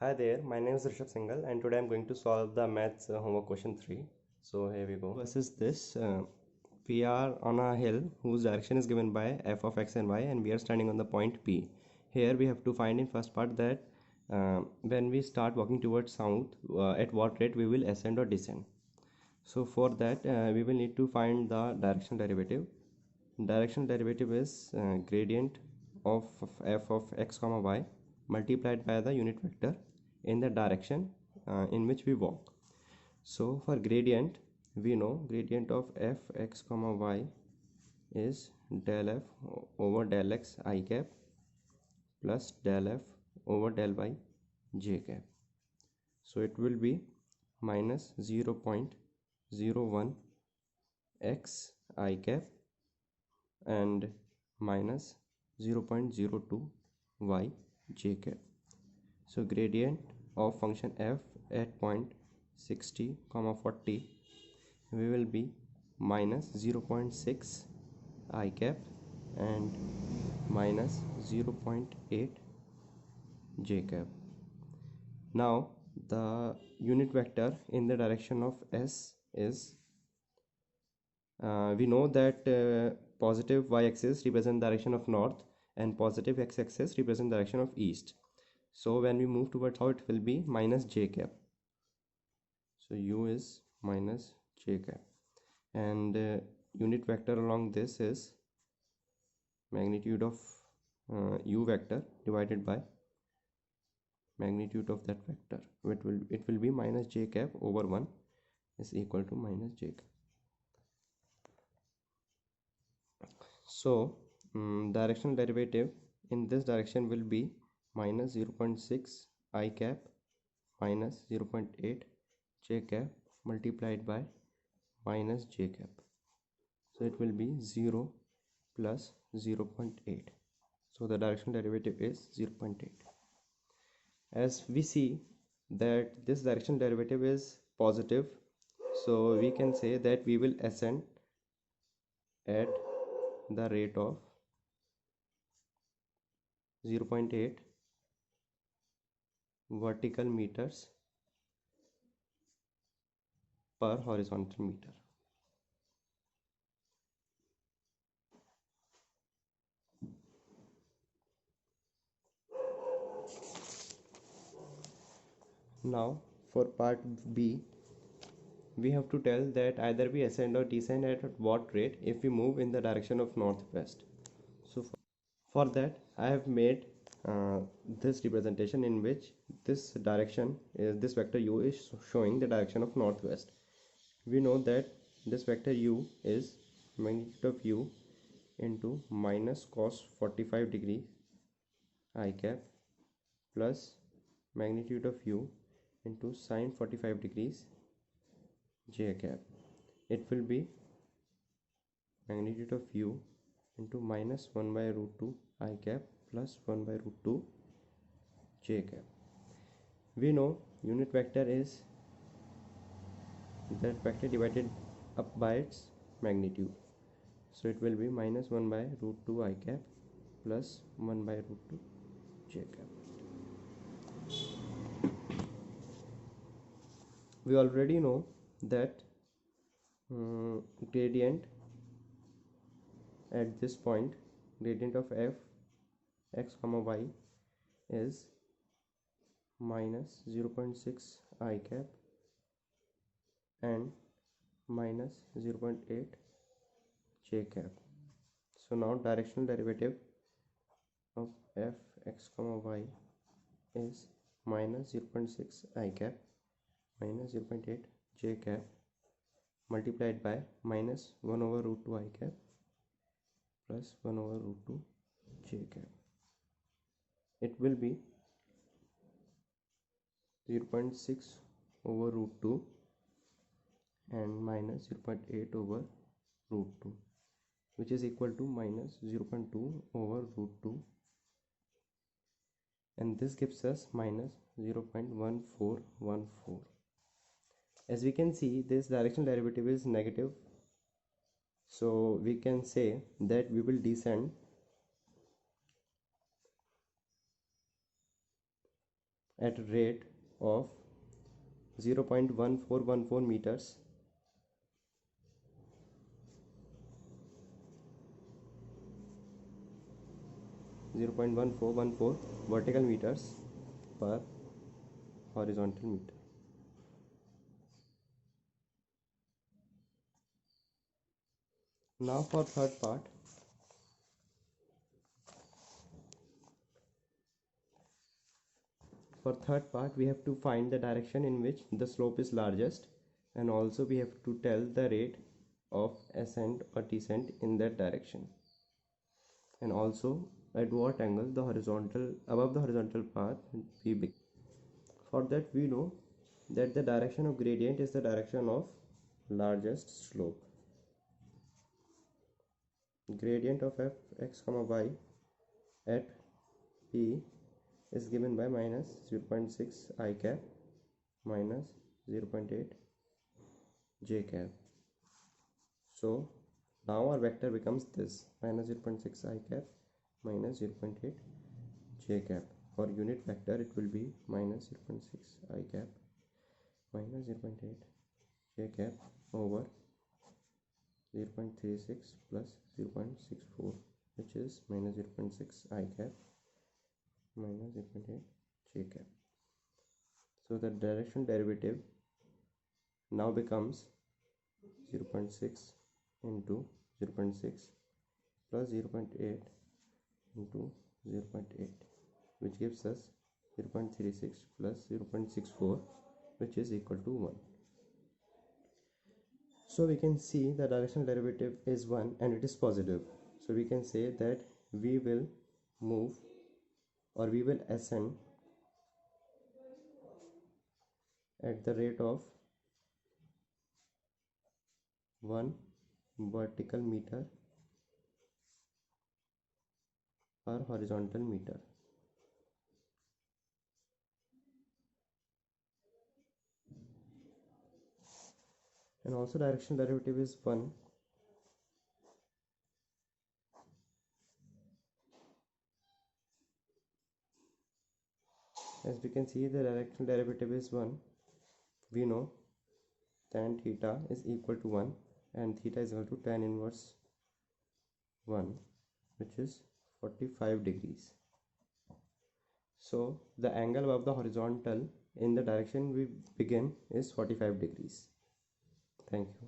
Hi there, my name is Rishabh Singhal and today I'm going to solve the maths homework question 3. So here we go. Versus this, we are on a hill whose direction is given by f of x and y and we are standing on the point P. Here we have to find in first part that when we start walking towards south, at what rate we will ascend or descend. So for that we will need to find the direction derivative. Direction derivative is gradient of f of x comma y multiplied by the unit vector in the direction in which we walk. So for gradient, we know gradient of f x comma y is del f over del x I cap plus del f over del y j cap. So it will be minus 0.01 x I cap and minus 0.02 y j cap. So gradient of function f at point 60 comma 40 we will be minus 0.6 I cap and minus 0.8 j cap. Now the unit vector in the direction of s is we know that positive y-axis represent direction of north and positive x-axis represent direction of east. So when we move towards south, it will be minus j cap. So u is minus j cap, and unit vector along this is magnitude of u vector divided by magnitude of that vector. It will be minus j cap over 1 is equal to minus j cap. So directional derivative in this direction will be minus 0.6 I cap minus 0.8 j cap multiplied by minus j cap. So it will be 0 plus 0.8. So the directional derivative is 0.8. As we see that this directional derivative is positive, so we can say that we will ascend at the rate of 0.8 vertical meters per horizontal meter. Now for part B, we have to tell that either we ascend or descend at what rate if we move in the direction of northwest. So for that I have made this representation in which this direction is this vector u is showing the direction of northwest. We know that this vector u is magnitude of u into minus cos 45 degree I cap plus magnitude of u into sine 45 degrees j cap. It will be magnitude of u into minus 1 by root 2 I cap plus 1 by root 2 j cap. We know unit vector is that vector divided up by its magnitude. So it will be minus 1 by root 2 I cap plus 1 by root 2 j cap. We already know that gradient at this point, gradient of f x comma y is minus 0.6 I cap and minus 0.8 j cap. So now directional derivative of f x comma y is minus 0.6 I cap minus 0.8 j cap multiplied by minus 1 over root 2 I cap plus 1 over root 2 j cap. It will be 0.6 over root 2 and minus 0.8 over root 2, which is equal to minus 0.2 over root 2, and this gives us minus 0.1414. As we can see, this directional derivative is negative, so we can say that we will descend at a rate of 0.1414 meters 0.1414 vertical meters per horizontal meter. Now for third part, we have to find the direction in which the slope is largest, and also we have to tell the rate of ascent or descent in that direction, and also at what angle the horizontal above the horizontal path we begin. For that we know that the direction of gradient is the direction of largest slope. Gradient of fx comma y at p is given by minus 0.6 I cap minus 0.8 j cap. So now our vector becomes this, minus 0.6 I cap minus 0.8 j cap. For unit vector it will be minus 0.6 I cap minus 0.8 j cap over 0.36 plus 0.64, which is minus 0.6 I cap minus 0.8 j cap. So the direction derivative now becomes 0.6 into 0.6 plus 0.8 into 0.8, which gives us 0.36 plus 0.64, which is equal to 1. So we can see the directional derivative is 1 and it is positive. So we can say that we will move or we will ascend at the rate of 1 vertical meter per horizontal meter. And also directional derivative is 1. As we can see, the directional derivative is 1. We know tan theta is equal to 1 and theta is equal to tan inverse 1, which is 45 degrees. So the angle above the horizontal in the direction we begin is 45 degrees. Thank you.